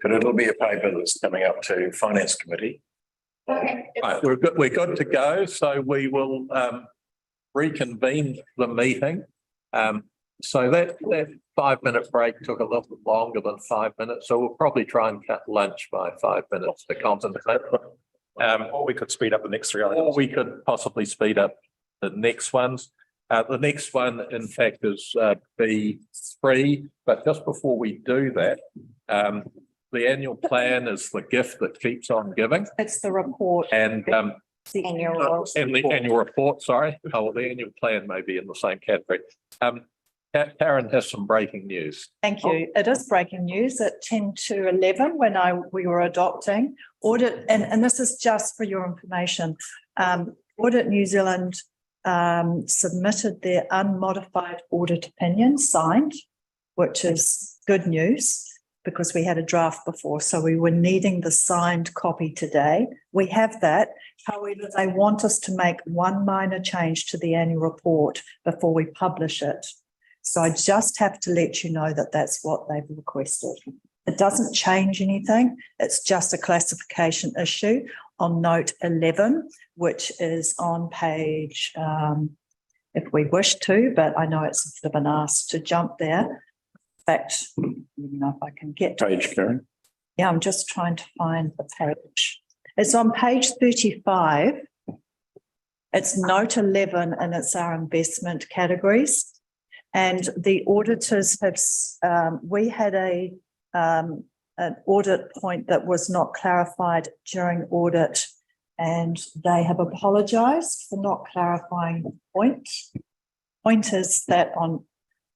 But it'll be a paper that's coming up to Finance Committee. Right, we're good to go. So we will reconvene the meeting. So that 5-minute break took a little bit longer than 5 minutes. So we'll probably try and cut lunch by 5 minutes to compensate. Or we could speed up the next 3 items. Or we could possibly speed up the next ones. The next one, in fact, is B3. But just before we do that, the annual plan is the gift that keeps on giving. It's the report. And The annual. and the annual report, sorry. Oh, well, the annual plan may be in the same category. Karen has some breaking news. Thank you. It is breaking news at 10 to 11 when we were adopting audit, and this is just for your information. Audit New Zealand submitted their unmodified audit opinion signed, which is good news because we had a draft before. So we were needing the signed copy today. We have that. However, they want us to make one minor change to the annual report before we publish it. So I just have to let you know that that's what they've requested. It doesn't change anything. It's just a classification issue on note 11, which is on page, if we wish to, but I know it's a bit of an ask to jump there. In fact, you know, if I can get to Page, Karen. yeah, I'm just trying to find the page. It's on page 35. It's note 11 and it's our investment categories. And the auditors have, we had an audit point that was not clarified during audit, and they have apologised for not clarifying the point. Point is that on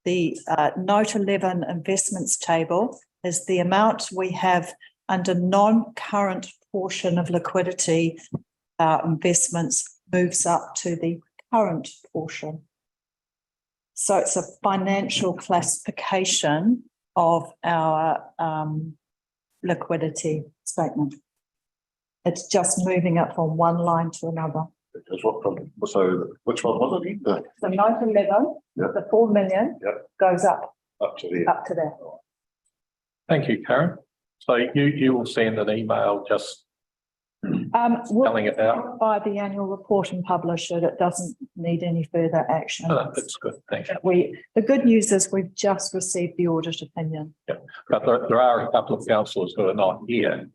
the note 11 investments table is the amount we have under non-current portion of liquidity. Investments moves up to the current portion. So it's a financial classification of our liquidity statement. It's just moving up from one line to another. Because what from, so which one was it? So note 11, Yeah. the 4 million goes up Up to there. Thank you, Karen. So you will send an email just spelling it out. By the annual report and publish it. It doesn't need any further action. Oh, that's good. Thank you. The good news is we've just received the audit opinion. But there are a couple of councillors who are not here.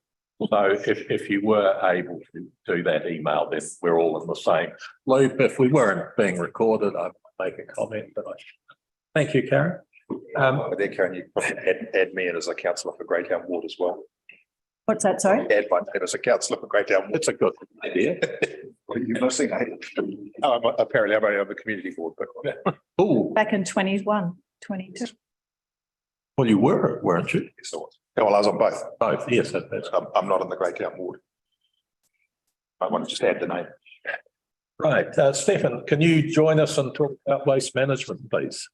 So if you were able to do that email, then we're all in the same loop. If we weren't being recorded, I'd make a comment. But thank you, Karen. There, Karen, you probably add me in as a councillor for Greytown Ward as well. What's that, sorry? Add one in as a councillor for Greytown Ward. It's a good idea. What are you missing? Apparently I'm only on the community board, but Oh, Back in 21, 22. well, you were, weren't you? yes, I was. Yeah, well, I was on both. Both, yes, that's I'm not in the Greytown Ward. I want to just add the name. right. Stefan, can you join us and talk about waste management, please?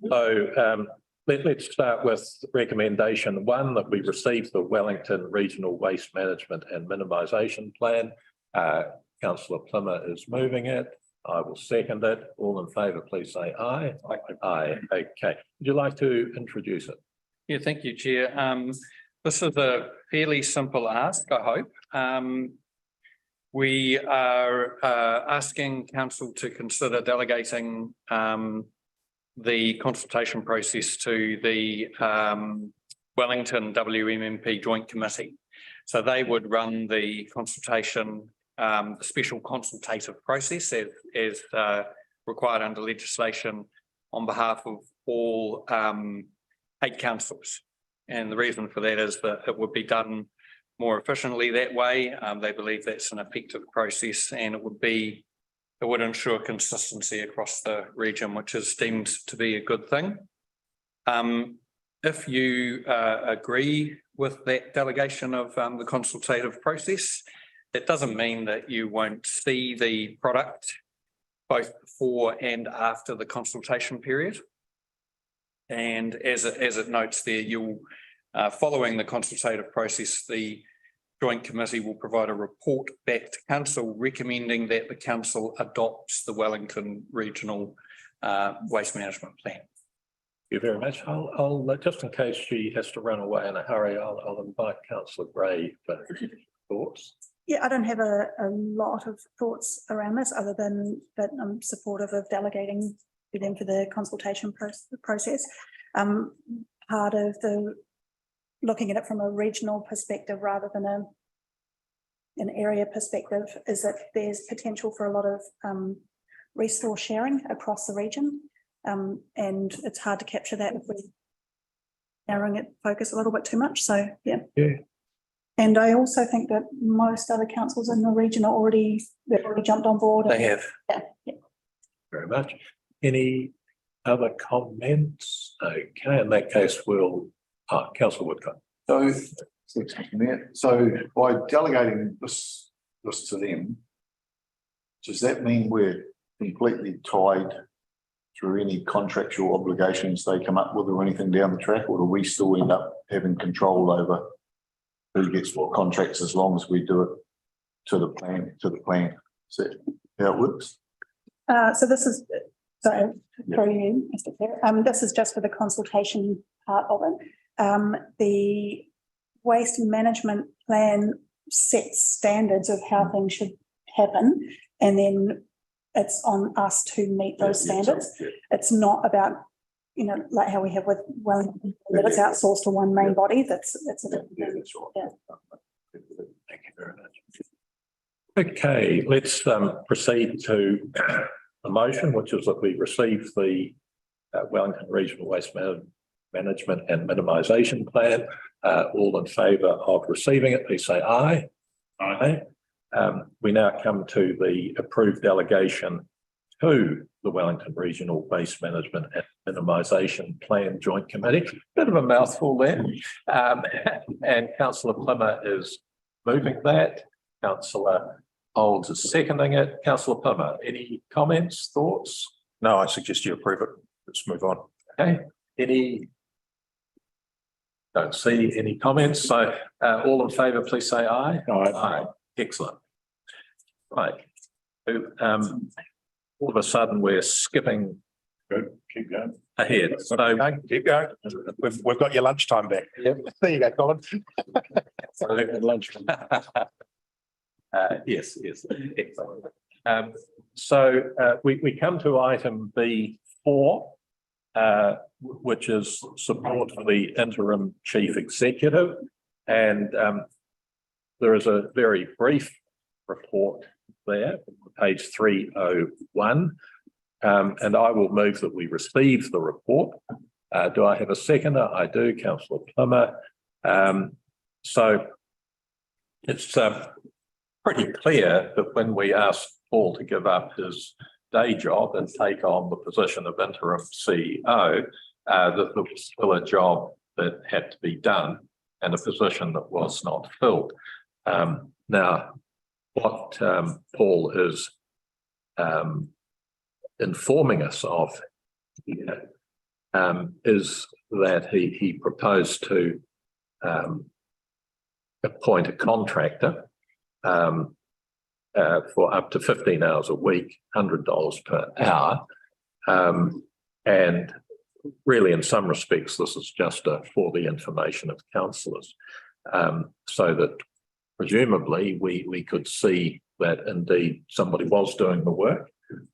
So let's start with recommendation 1 that we received the Wellington Regional Waste Management and Minimisation Plan. Councillor Plimmer is moving it. I will second it. All in favour, please say aye. Aye. Okay. Would you like to introduce it? Yeah, thank you, Chair. This is a fairly simple ask, I hope. We are asking Council to consider delegating the consultation process to the Wellington WMMP Joint Committee. So they would run the consultation, the special consultative process as required under legislation on behalf of all 8 councils. And the reason for that is that it would be done more efficiently that way. They believe that's an effective process, and it would ensure consistency across the region, which is deemed to be a good thing. If you agree with that delegation of the consultative process, that doesn't mean that you won't see the product both before and after the consultation period. And as it notes there, you'll following the consultative process, the joint committee will provide a report back to council recommending that the council adopts the Wellington Regional Waste Management Plan. Thank you very much. I'll just in case she has to run away in a hurry, I'll invite councillor Gray for thoughts. Yeah, I don't have a lot of thoughts around this other than that I'm supportive of delegating to them for the consultation process. Part of the looking at it from a regional perspective rather than an area perspective is that there's potential for a lot of resource sharing across the region. And it's hard to capture that if we're narrowing it focus a little bit too much. So yeah. And I also think that most other councils in the region are already jumped on board. They have. Yeah. Very much. Any other comments? Okay, in that case, we'll, councillor Woodcock. So by delegating this to them, does that mean we're completely tied through any contractual obligations they come up with or anything down the track, or do we still end up having control over who gets what contracts as long as we do it to the plan? Is that how it works? So this is, sorry, through you, Mr. Chair. This is just for the consultation part of it. The waste management plan sets standards of how things should happen, and then it's on us to meet those standards. It's not about, you know, like how we have with Wellington, that it's outsourced to one main body. That's a different thing. That's right. Yeah. Thank you very much. Okay, let's proceed to the motion, which is that we receive the Wellington Regional Waste Management and Minimisation Plan. All in favour of receiving it, please say aye. Aye. We now come to the approved delegation to the Wellington Regional Waste Management and Minimisation Plan Joint Committee. Bit of a mouthful there. And councillor Plimmer is moving that. Councillor Olds is seconding it. Councillor Plimmer, any comments, thoughts? No, I suggest you approve it. Let's move on. Okay, don't see any comments. So all in favour, please say aye. Aye. Excellent. Right. All of a sudden we're skipping. Good. Keep going. Ahead. So Keep going. We've got your lunchtime back. Yep. There you go, Colin. lunch. Yes. Excellent. So we come to item B4, which is support for the interim chief executive. And there is a very brief report there, page 301. And I will move that we receive the report. Do I have a seconder? I do, councillor Plimmer. So it's pretty clear that when we asked Paul to give up his day job and take on the position of interim CEO, that there was still a job that had to be done and a position that was not filled. Now, what Paul is informing us of here is that he proposed to appoint a contractor for up to 15 hours a week, $100 per hour. And really, in some respects, this is just for the information of councillors, so that presumably we could see that indeed somebody was doing the work,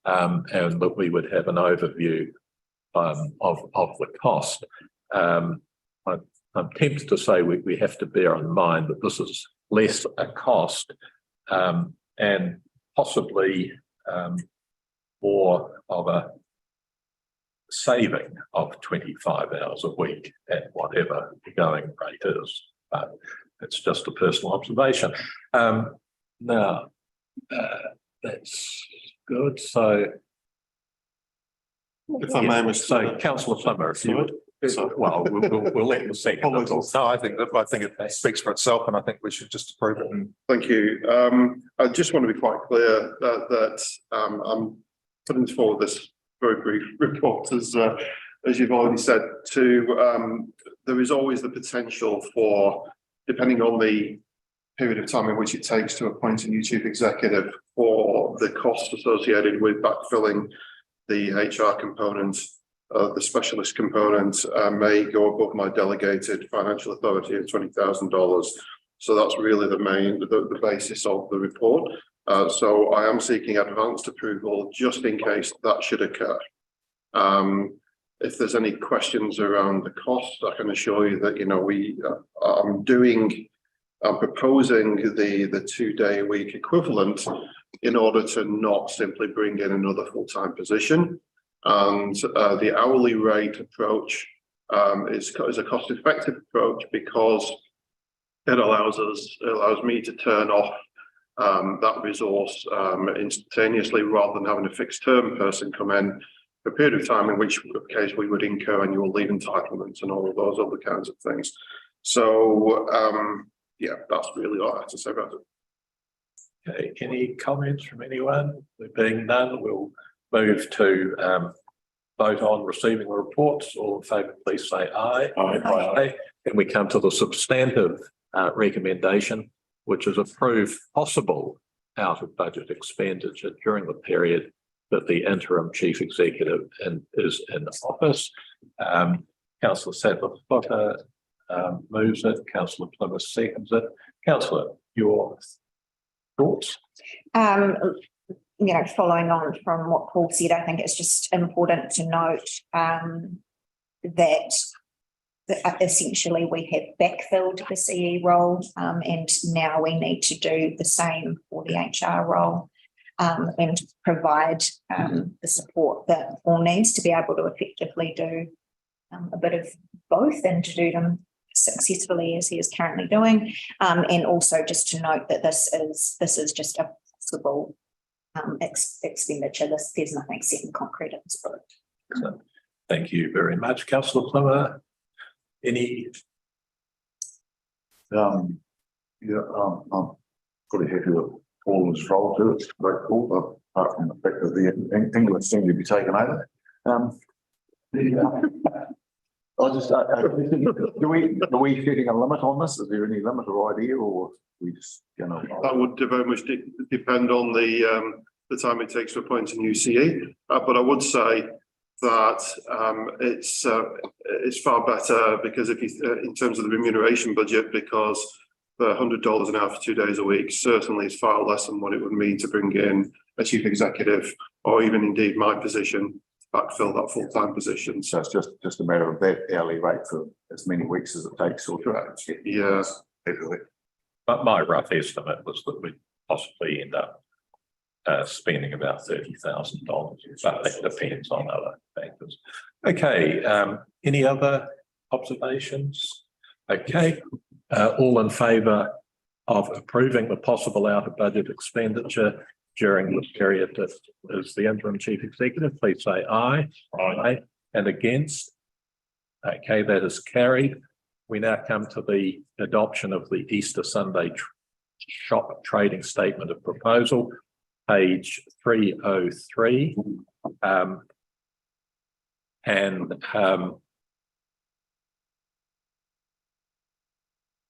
and that we would have an overview of the cost. I'm tempted to say we have to bear in mind that this is less a cost and possibly more of a saving of 25 hours a week at whatever the going rate is. But it's just a personal observation. Now, that's good. So, If I may, Mr. so Councillor Plimmer, if you would. Well, we'll let the second. No, I think it speaks for itself, and I think we should just approve it. And Thank you. I just want to be quite clear that I'm putting forward this very brief report, as you've already said, there is always the potential for, depending on the period of time in which it takes to appoint a new chief executive, or the cost associated with backfilling the HR component, the specialist component, may go above my delegated financial authority of $20,000. So that's really the basis of the report. So I am seeking advanced approval just in case that should occur. If there's any questions around the cost, I can assure you that, you know, I'm proposing the 2-day a week equivalent in order to not simply bring in another full-time position. And the hourly rate approach is a cost-effective approach because it allows me to turn off that resource instantaneously, rather than having a fixed term person come in for a period of time, in which case we would incur annual leave entitlements and all of those other kinds of things. So yeah, that's really all I have to say about it. Okay, any comments from anyone? There being none, we'll move to vote on receiving the reports. All in favour, please say aye. Aye. And we come to the substantive recommendation, which is approve possible out of budget expenditure during the period that the interim chief executive is in office. Councillor Sadler-Potter moves it. Councillor Plymouth seconds it. Councillor, your thoughts? You know, following on from what Paul said, I think it's just important to note that essentially we have backfilled the CE role, and now we need to do the same for the HR role, and provide the support that Paul needs to be able to effectively do a bit of both, and to do them successfully as he is currently doing. And also just to note that this is just a possible expenditure. There's nothing set in concrete at this point. Excellent. Thank you very much. Councillor Plummer, any? I'm pretty happy with Paul's role too. It's great, Paul, but apart from the fact that the English seem to be taken over. I just, do we setting a limit on this? Is there any limit or idea, or we just, you know? That would very much depend on the time it takes to appoint a new CE. But I would say that it's far better, because if you, in terms of the remuneration budget, because the $100 an hour for 2 days a week certainly is far less than what it would mean to bring in a chief executive, or even indeed my position, backfill that full-time position. So it's just a matter of that hourly rate for as many weeks as it takes, or Yeah. But my rough estimate was that we'd possibly end up spending about $30,000, but that depends on other factors. Okay, any other observations? Okay, all in favour of approving the possible out of budget expenditure during the period that is the interim chief executive, please say aye. Aye. And against? Okay, that is carried. We now come to the adoption of the Easter Sunday shop trading statement of proposal, page 303.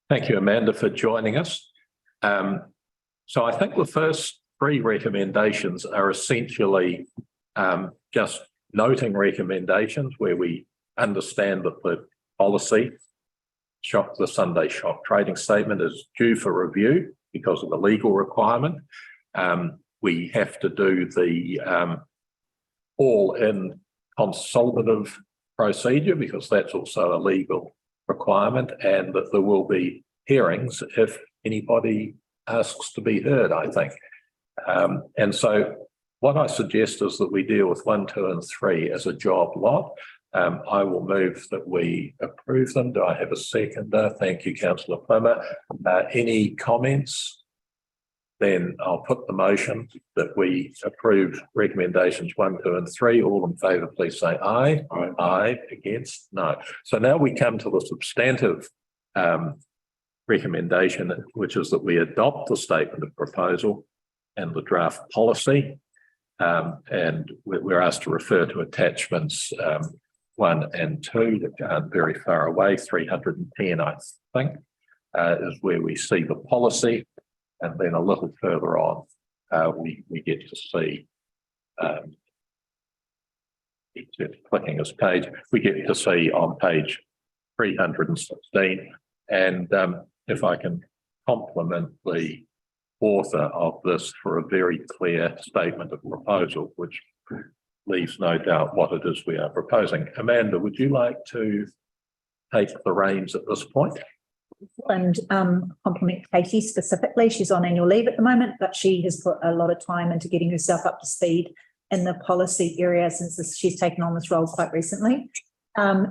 Thank you, Amanda, for joining us. So I think the first 3 recommendations are essentially just noting recommendations where we understand that the policy the Sunday shop trading statement is due for review because of the legal requirement. We have to do the all-in consultative procedure because that's also a legal requirement, and that there will be hearings if anybody asks to be heard, I think. And so what I suggest is that we deal with 1, 2, and 3 as a job lot. I will move that we approve them. Do I have a seconder? Thank you, Councillor Plummer. Any comments? Then I'll put the motion that we approve recommendations 1, 2, and 3. All in favour, please say aye. Aye. Aye. Against? No. So now we come to the substantive recommendation, which is that we adopt the statement of proposal and the draft policy. And we're asked to refer to attachments 1 and 2 that aren't very far away, 310, I think. is where we see the policy. And then a little further on, we get to see, it's clicking this page, we get to see on page 316. And if I can compliment the author of this for a very clear statement of proposal, which leaves no doubt what it is we are proposing. Amanda, would you like to take the reins at this point? And compliment Katie specifically. She's on annual leave at the moment, but she has put a lot of time into getting herself up to speed in the policy area since she's taken on this role quite recently.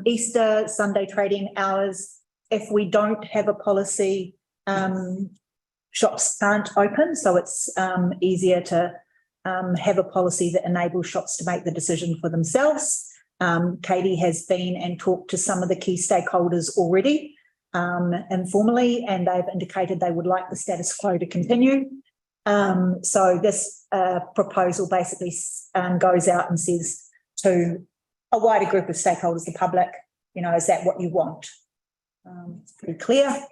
Easter Sunday trading hours, if we don't have a policy, shops aren't open, so it's easier to have a policy that enables shops to make the decision for themselves. Katie has been and talked to some of the key stakeholders already informally, and they've indicated they would like the status quo to continue. So this proposal basically goes out and says to a wider group of stakeholders, the public, you know, is that what you want? It's pretty clear.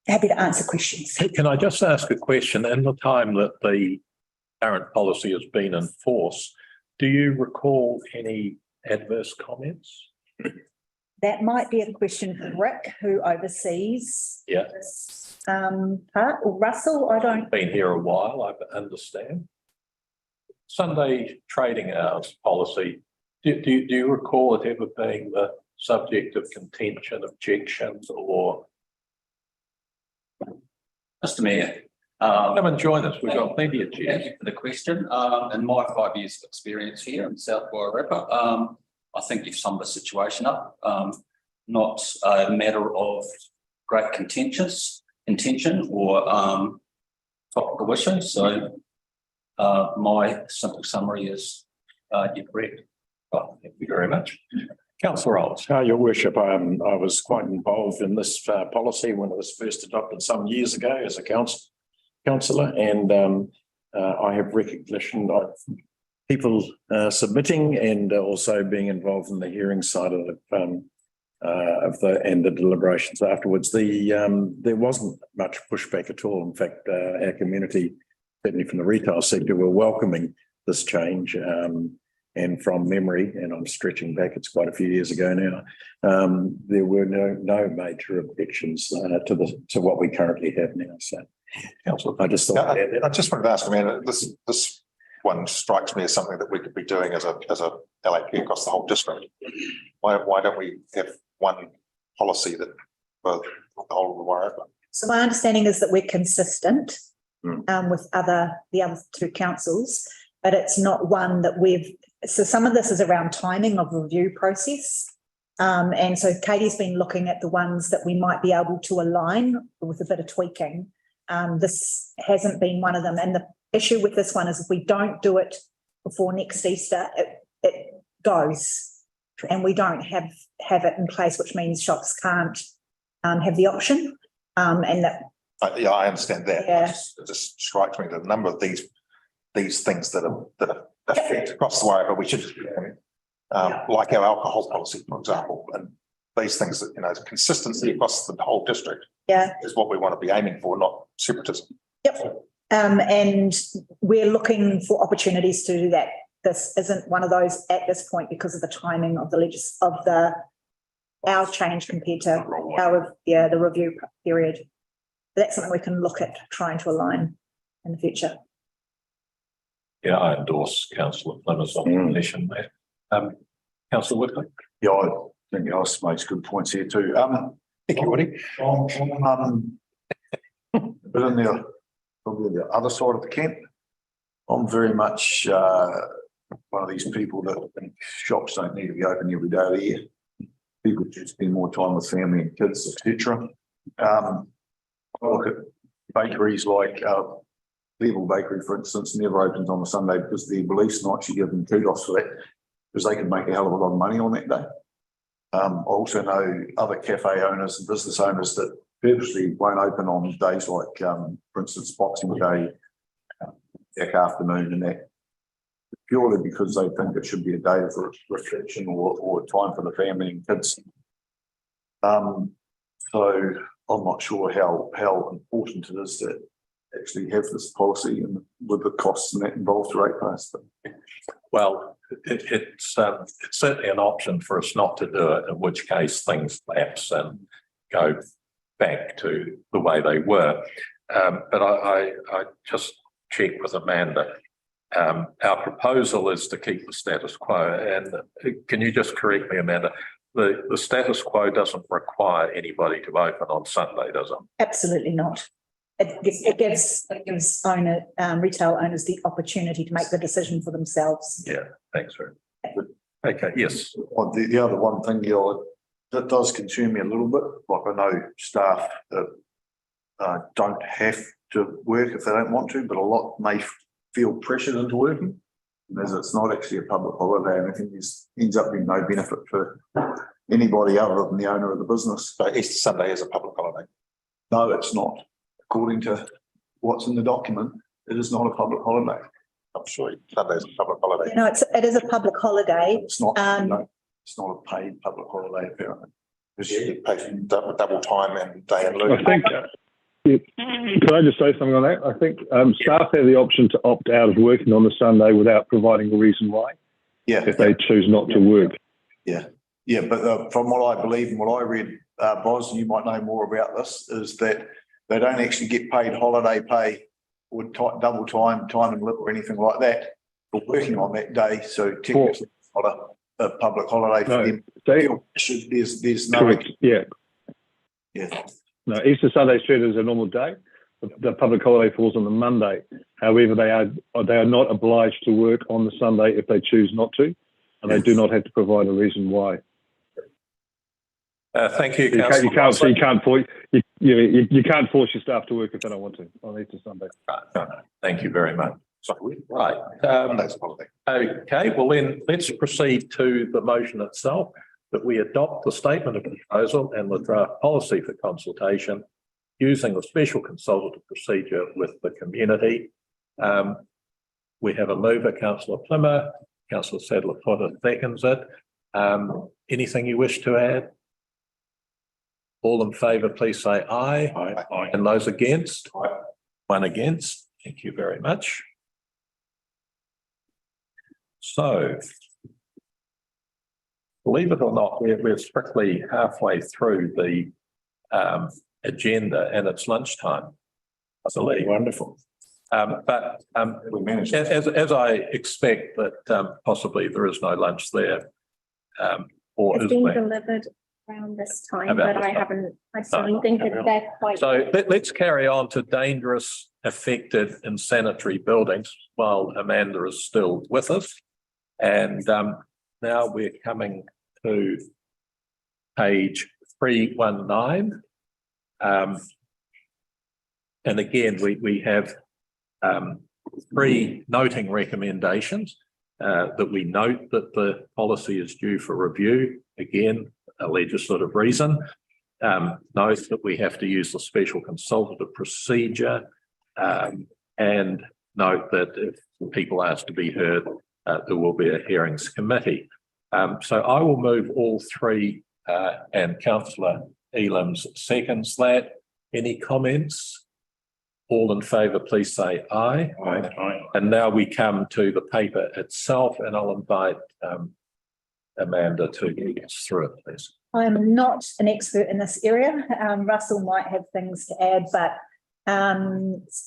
Happy to answer questions. Can I just ask a question? In the time that the current policy has been in force, do you recall any adverse comments? That might be a question for Rick, who oversees this part, or Russell, I don't. Been here a while, I understand. Sunday trading hours policy, do you recall it ever being the subject of contention, objections, or? Mr. Mayor. Come and join us, we've got plenty of chairs. Thank you for the question. In my 5 years of experience here in South Wairarapa, I think you've summed the situation up. Not a matter of great intention or topical issue. So my simple summary is you're correct. Well, thank you very much. Councillor Rolls. Your Worship, I was quite involved in this policy when it was first adopted some years ago as a councillor, and I have recognition of people submitting and also being involved in the hearing side of the deliberations afterwards. There wasn't much pushback at all. In fact, our community, certainly from the retail sector, were welcoming this change. And from memory, and I'm stretching back, it's quite a few years ago now, there were no major objections to what we currently have now. So, Councillor, I just thought I just wanted to ask, I mean, this one strikes me as something that we could be doing as a LAP across the whole district. Why don't we have one policy that for the whole of the Wairarapa? So my understanding is that we're consistent with the other two councils, but it's not one that so some of this is around timing of review process. And so Katie's been looking at the ones that we might be able to align with a bit of tweaking. This hasn't been one of them. And the issue with this one is if we don't do it before next Easter, it goes. And we don't have it in place, which means shops can't have the option. And that. Yeah, I understand that. Yeah. It just strikes me that a number of these things that are affect across the Wairarapa, we should just be doing, like our alcohol policy, for example, and these things that, you know, consistency across the whole district is what we want to be aiming for, not separatism. Yep. And we're looking for opportunities to do that. This isn't one of those at this point because of the timing of our change compared to the review period. But that's something we can look at trying to align in the future. Yeah, I endorse Councillor Plymouth's observation there. Councillor Whitley. Yeah, I think Alice makes good points here too. Thank you, Woody. But on probably the other side of the camp, I'm very much one of these people that think shops don't need to be open every day of the year. People should spend more time with family and kids, etc. I look at bakeries like Level Bakery, for instance, never opens on a Sunday because of their release nights. You give them kudos for that because they can make a hell of a lot of money on that day. I also know other cafe owners and business owners that purposely won't open on days like, for instance, Boxing Day, back afternoon and that, purely because they think it should be a day of reflection or time for the family and kids. So I'm not sure how important it is to actually have this policy and with the costs and that involved to ratepayers. Well, it's certainly an option for us not to do it, in which case things lapse and go back to the way they were. But I just checked with Amanda. Our proposal is to keep the status quo. And can you just correct me, Amanda? The status quo doesn't require anybody to open on Sunday, does it? Absolutely not. It gives retail owners the opportunity to make the decision for themselves. Yeah, thanks, sir. Okay, yes. Well, the other one thing, that does concern me a little bit. Like I know staff that don't have to work if they don't want to, but a lot may feel pressured into working. And as it's not actually a public holiday, and I think this ends up being no benefit for anybody other than the owner of the business. So Easter Sunday is a public holiday. No, it's not. According to what's in the document, it is not a public holiday. I'm sure Sunday is a public holiday. No, it is a public holiday. It's not, Um, it's not a paid public holiday apparently. Because you pay double time and day and lieu. I think, could I just say something on that? I think staff have the option to opt out of working on the Sunday without providing a reason why, Yeah. if they choose not to work. Yeah, but from what I believe and what I read, Boz, you might know more about this, is that they don't actually get paid holiday pay or double time and lieu or anything like that for working on that day. So technically it's not a public holiday for No, them. There's no. Correct, yeah. Yeah. No, Easter Sunday is treated as a normal day. The public holiday falls on the Monday. However, they are not obliged to work on the Sunday if they choose not to, and they do not have to provide a reason why. Thank you, You Councillor. can't force your staff to work if they don't want to on Easter Sunday. No, thank you very much. Sorry. Right. Monday's a holiday. Okay, well then let's proceed to the motion itself, that we adopt the statement of proposal and the draft policy for consultation using the special consultative procedure with the community. We have a mover, Councillor Plimmer, Councillor Sadler-Potter seconds it. Anything you wish to add? All in favour, please say aye. Aye. And those against? One against. Thank you very much. So, believe it or not, we're strictly halfway through the agenda and it's lunchtime. I believe. Wonderful. But We managed. as I expect that possibly there is no lunch there. Or It's is been there? delivered around this time, About but this I time. don't think that they're quite. So let's carry on to dangerous, affected and sanitary buildings while Amanda is still with us. And now we're coming to page 319. And again, we have three noting recommendations that we note that the policy is due for review. Again, a legislative reason. Note that we have to use the special consultative procedure and note that if people ask to be heard, there will be a hearings committee. So I will move all three and Councillor Elam's seconds that. Any comments? All in favour, please say aye. Aye. And now we come to the paper itself and I'll invite Amanda to get us through it, please. I'm not an expert in this area. Russell might have things to add, but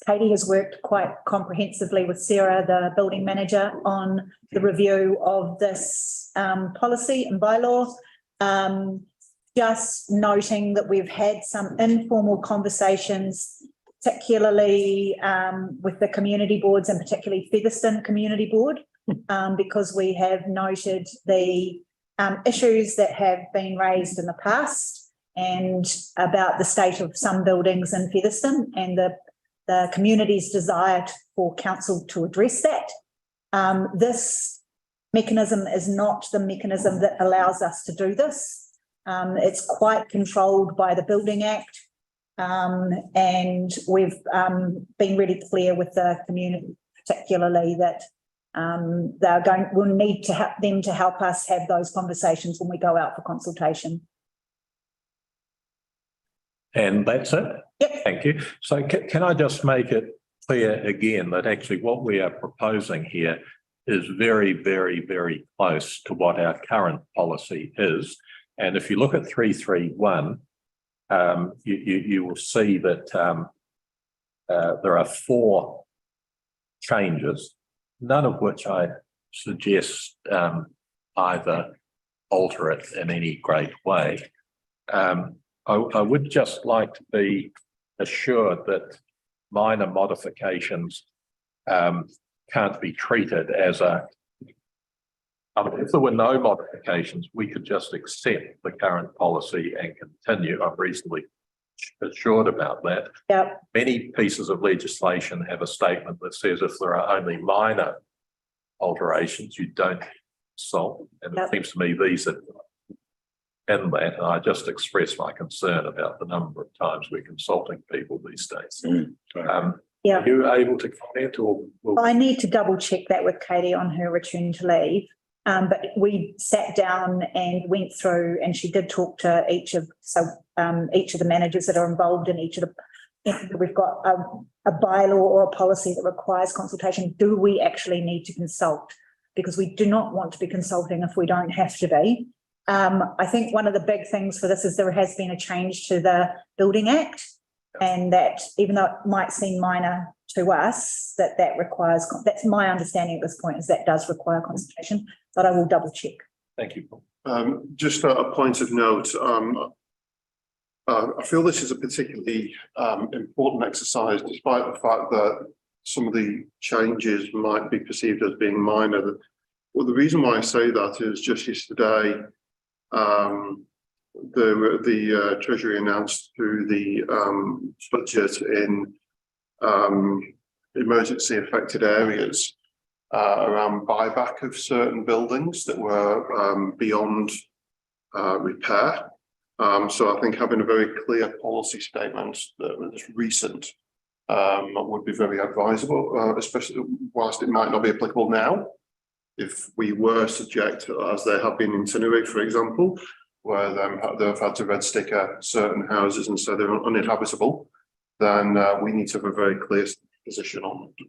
Katie has worked quite comprehensively with Sarah, the building manager, on the review of this policy and bylaw. Just noting that we've had some informal conversations, particularly with the community boards and particularly Featherston Community Board, because we have noted the issues that have been raised in the past and about the state of some buildings in Featherston and the community's desire for council to address that. This mechanism is not the mechanism that allows us to do this. It's quite controlled by the Building Act. And we've been really clear with the community, particularly that we'll need to help them to help us have those conversations when we go out for consultation. And that's it? Yep. Thank you. So can I just make it clear again that actually what we are proposing here is very, very, very close to what our current policy is. And if you look at 331, you will see that there are 4 changes, none of which I suggest either alter it in any great way. I would just like to be assured that minor modifications can't be treated as if there were no modifications, we could just accept the current policy and continue. I'm reasonably assured about that. Yep. Many pieces of legislation have a statement that says if there are only minor alterations, you don't consult. And it seems to me these are in that, and I just express my concern about the number of times we're consulting people these days. Yeah. Are you able to comment or? I need to double check that with Katie on her return to leave. But we sat down and went through, and she did talk to each of the managers that are involved in each of the. We've got a bylaw or a policy that requires consultation. Do we actually need to consult? Because we do not want to be consulting if we don't have to be. I think one of the big things for this is there has been a change to the Building Act, and that even though it might seem minor to us, that requires, that's my understanding at this point, is that does require consultation, but I will double check. Thank you, Paul. Just a point of note, I feel this is a particularly important exercise, despite the fact that some of the changes might be perceived as being minor. Well, the reason why I say that is just yesterday, the Treasury announced through the budget in emergency affected areas around buyback of certain buildings that were beyond repair. So I think having a very clear policy statement that was recent would be very advisable, especially whilst it might not be applicable now. If we were subject, as they have been in Tenerife, for example, where they've had to red sticker certain houses and so they're uninhabitable, then we need to have a very clear position on it.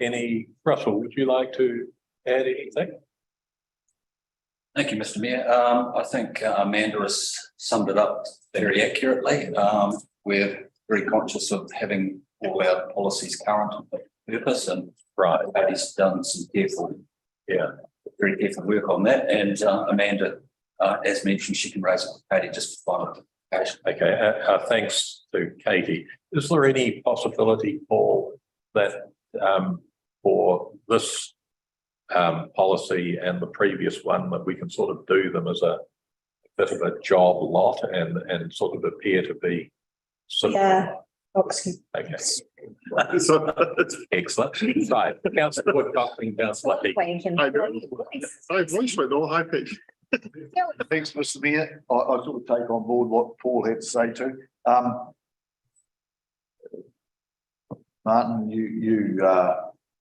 Yeah. Russell, would you like to add anything? Thank you, Mr. Mayor. I think Amanda has summed it up very accurately. We're very conscious of having all our policies current purpose, and right, Patty's done some very careful work on that. And Amanda, as mentioned, she can raise it with Patty just for clarification. Okay, thanks to Katie. Is there any possibility, Paul, that for this policy and the previous one, that we can sort of do them as a bit of a job lot and sort of appear to be simple? Yeah. Okay. Excellent. Right. Councillor Woodcock and Councillor Heath. My voice went all high pitched. Thanks, Mr. Mayor. I sort of take on board what Paul had to say too. Martin, you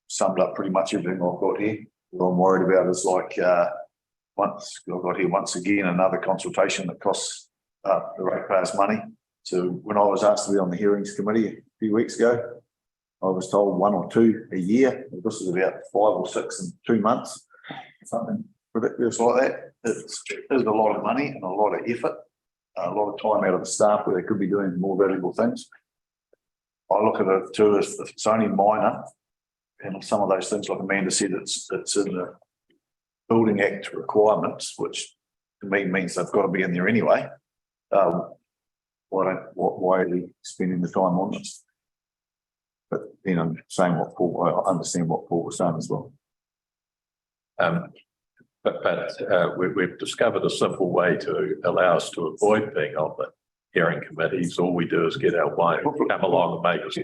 summed up pretty much everything I've got here. What I'm worried about is once again another consultation that costs the ratepayers money. So when I was asked to be on the hearings committee a few weeks ago, I was told 1 or 2 a year. This is about 5 or 6 in 2 months, something ridiculous like that. It's a lot of money and a lot of effort, a lot of time out of the staff where they could be doing more valuable things. I look at it too as if it's only minor, and some of those things, like Amanda said, it's in the Building Act requirements, which to me means they've got to be in there anyway. Why are we spending the time on this? But then I'm saying I understand what Paul was saying as well. We've discovered a simple way to allow us to avoid being on the hearing committees. All we do is get our wife to come along and make us.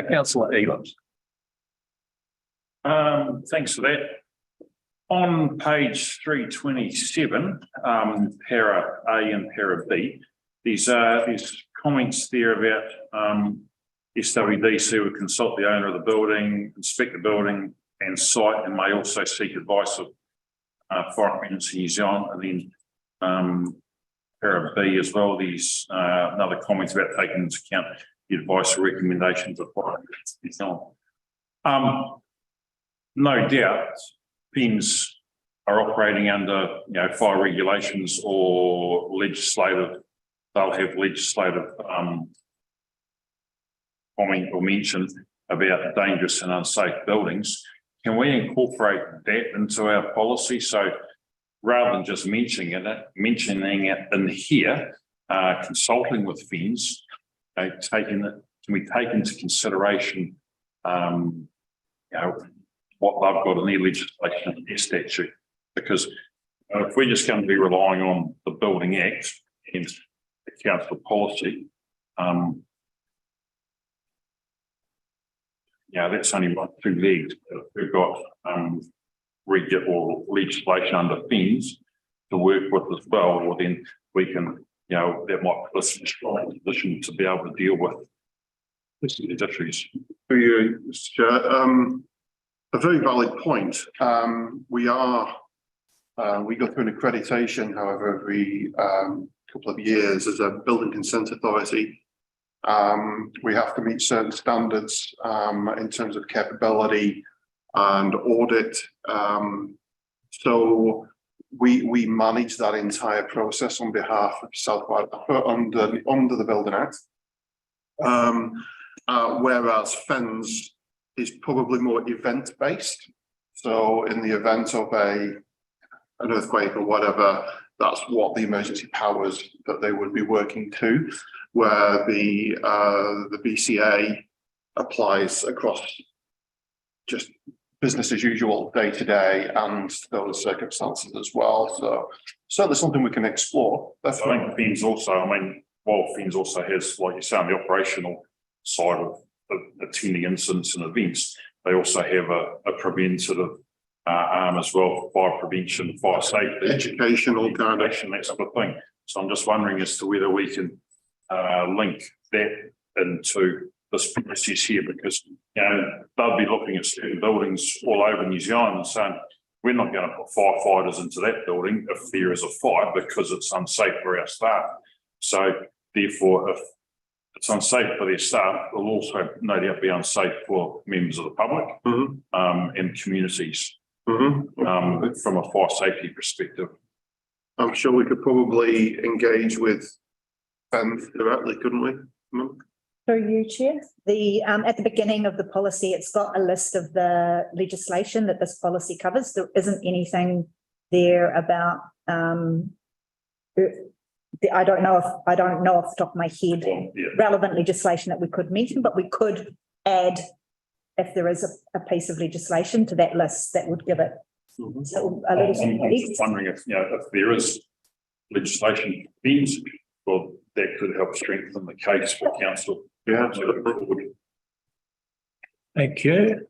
Councillor Elands. Thanks for that. On page 327, para A and para B, there's comments there about SWDC would consult the owner of the building, inspect the building and site, and may also seek advice of Foreign Ministry New Zealand. And then para B as well, these, another comments about taking into account the advice or recommendations of. No doubt, PINs are operating under, fire regulations or legislative, they'll have legislative, comment or mention about dangerous and unsafe buildings. Can we incorporate that into our policy? So rather than just mentioning it in here, consulting with FINS, can we take into consideration, what they've got in their legislation and their statute? Because if we're just going to be relying on the Building Act and the council policy, that's only like 2 legs. We've got or legislation under FINS to work with as well, or then we can, that might put us in a strong position to be able to deal with these issues. For you, Mr. Chair, a very valid point. We go through an accreditation, however, every couple of years as a building consent authority. We have to meet certain standards in terms of capability and audit. So we manage that entire process on behalf of South Wairarapa under the Building Act. Whereas FINS is probably more event-based. So in the event of an earthquake or whatever, that's what the emergency powers that they would be working to, where the BCA applies across just business as usual, day to day, and those circumstances as well. So certainly something we can explore. I think FINS also, while FINS also has, like you say, on the operational side of attending incidents and events, they also have a preventative arm as well, fire prevention, fire safety, educational kind of that sort of thing. So I'm just wondering as to whether we can link that into this process here, because they'll be looking at certain buildings all over New Zealand and saying we're not going to put firefighters into that building if there is a fire because it's unsafe for our staff. So therefore, if it's unsafe for their staff, it will also no doubt be unsafe for members of the public and communities from a fire safety perspective. I'm sure we could probably engage with FINS directly, couldn't we? Through you, Chair. At the beginning of the policy, it's got a list of the legislation that this policy covers. There isn't anything there about, I don't know off the top of my head, relevant legislation that we could mention, but we could add, if there is a piece of legislation to that list, that would give it a little. I'm just wondering if there is legislation, well, that could help strengthen the case for council. Thank you.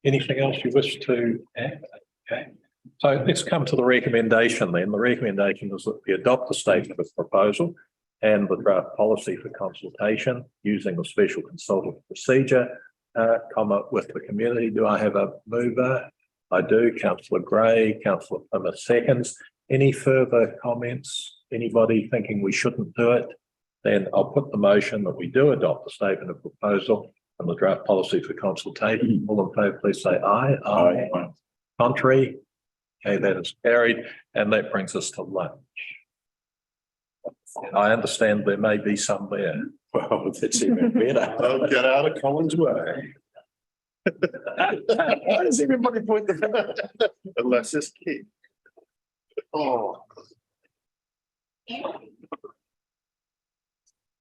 Anything else you wish to add? Okay. So let's come to the recommendation then. The recommendation is that we adopt the statement of proposal and the draft policy for consultation using the special consultative procedure, with the community. Do I have a mover? I do. Councillor Gray, Councillor Plymouth seconds. Any further comments? Anybody thinking we shouldn't do it? Then I'll put the motion that we do adopt the statement of proposal and the draft policy for consultation. All in favour, please say aye. Aye. Contrary? Okay, that is carried, and that brings us to lunch. I understand there may be some there. Well, that's even better. Don't get out of Colin's way. Why does everybody point the finger? Unless it's key. Oh.